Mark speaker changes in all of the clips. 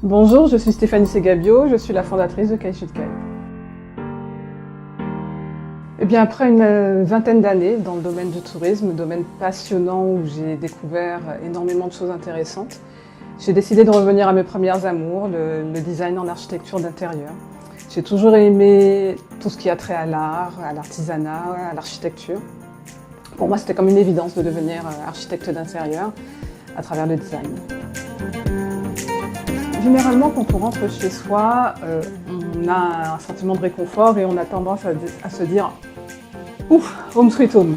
Speaker 1: Bonjour, je suis Stéphanie Segabio, je suis la fondatrice de Kai Suite Kai. Eh bien, après une vingtaine d'années dans le domaine du tourisme, domaine passionnant où j'ai découvert énormément de choses intéressantes, j'ai décidé de revenir à mes premières amours, le design en architecture d'intérieur. J'ai toujours aimé tout ce qui a trait à l'art, à l'artisanat, à l'architecture. Pour moi, c'était comme une évidence de devenir architecte d'intérieur à travers le design. Généralement, quand on rentre chez soi, on a un sentiment de réconfort et on a tendance à se dire « Ouf, home sweet home ».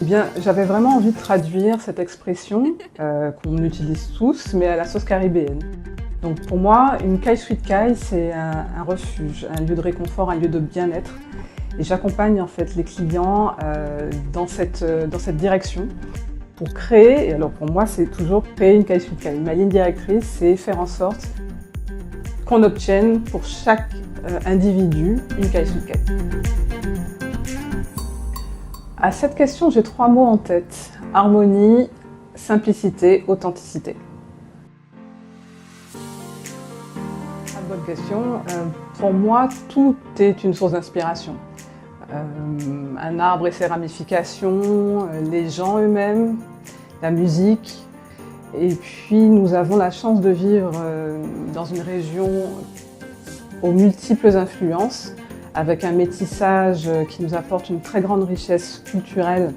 Speaker 1: Eh bien, j'avais vraiment envie de traduire cette expression qu'on utilise tous, mais à la sauce caribéenne. Donc pour moi, une Kai Suite Kai, c'est un refuge, un lieu de réconfort, un lieu de bien-être. Et j'accompagne en fait les clients dans cette direction. Pour créer, et alors pour moi c'est toujours créer une Kai Suite Kai. Ma ligne directrice, c'est faire en sorte qu'on obtienne pour chaque individu une Kai Suite Kai. À cette question, j'ai 3 mots en tête. Harmonie, simplicité, authenticité. Bonne question. Pour moi, tout est une source d'inspiration. Un arbre et ses ramifications, les gens eux-mêmes, la musique. Et puis nous avons la chance de vivre dans une région aux multiples influences, avec un métissage qui nous apporte une très grande richesse culturelle,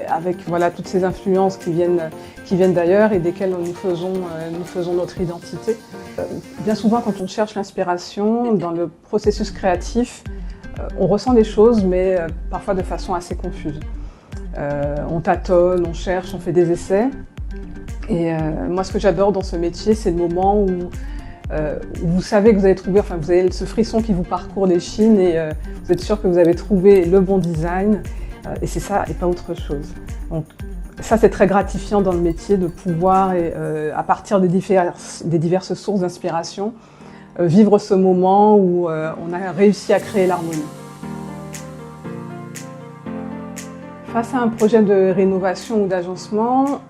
Speaker 1: avec voilà, toutes ces influences qui viennent d'ailleurs et desquelles nous faisons notre identité. Bien souvent, quand on cherche l'inspiration dans le processus créatif, on ressent des choses, mais parfois de façon assez confuse. On tâtonne, on cherche, on fait des essais. Et moi, ce que j'adore dans ce métier, c'est le moment où vous savez que vous avez trouvé, enfin, vous avez ce frisson qui vous parcourt les chines et vous êtes sûr que vous avez trouvé le bon design. Et c'est ça et pas autre chose. Donc, ça, c'est très gratifiant dans le métier de pouvoir, à partir des diverses sources d'inspiration, vivre ce moment où on a réussi à créer l'harmonie. Face à un projet de rénovation ou d'agencement,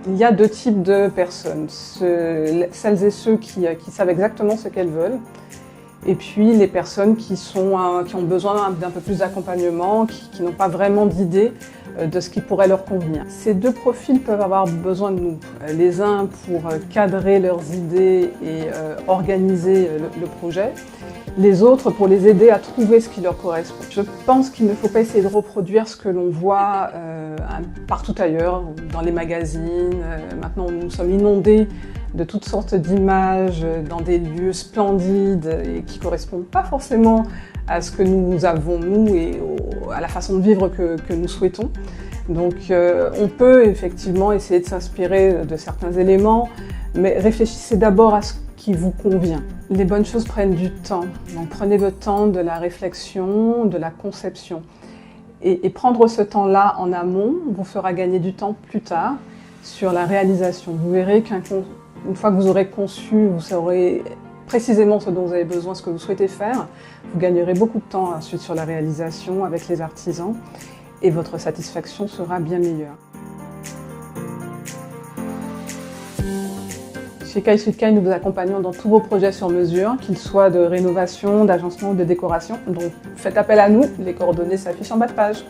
Speaker 1: il y a 2 types de personnes. Celles et ceux qui savent exactement ce qu'elles veulent, et puis les personnes qui ont besoin d'un peu plus d'accompagnement, qui n'ont pas vraiment d'idée de ce qui pourrait leur convenir. Ces 2 profils peuvent avoir besoin de nous. Les uns pour cadrer leurs idées et organiser le projet, les autres pour les aider à trouver ce qui leur correspond. Je pense qu'il ne faut pas essayer de reproduire ce que l'on voit partout ailleurs, dans les magazines. Maintenant, nous sommes inondés de toutes sortes d'images dans des lieux splendides et qui ne correspondent pas forcément à ce que nous avons, nous, et à la façon de vivre que nous souhaitons. Donc on peut effectivement essayer de s'inspirer de certains éléments, mais réfléchissez d'abord à ce qui vous convient. Les bonnes choses prennent du temps, donc prenez le temps de la réflexion, de la conception. Et prendre ce temps-là en amont vous fera gagner du temps plus tard sur la réalisation. Vous verrez qu'une fois que vous aurez conçu, vous saurez précisément ce dont vous avez besoin, ce que vous souhaitez faire, vous gagnerez beaucoup de temps ensuite sur la réalisation avec les artisans et votre satisfaction sera bien meilleure. Chez Kai Suite Kai, nous vous accompagnons dans tous vos projets sur mesure, qu'ils soient de rénovation, d'agencement ou de décoration. Donc faites appel à nous, les coordonnées s'affichent en bas de page.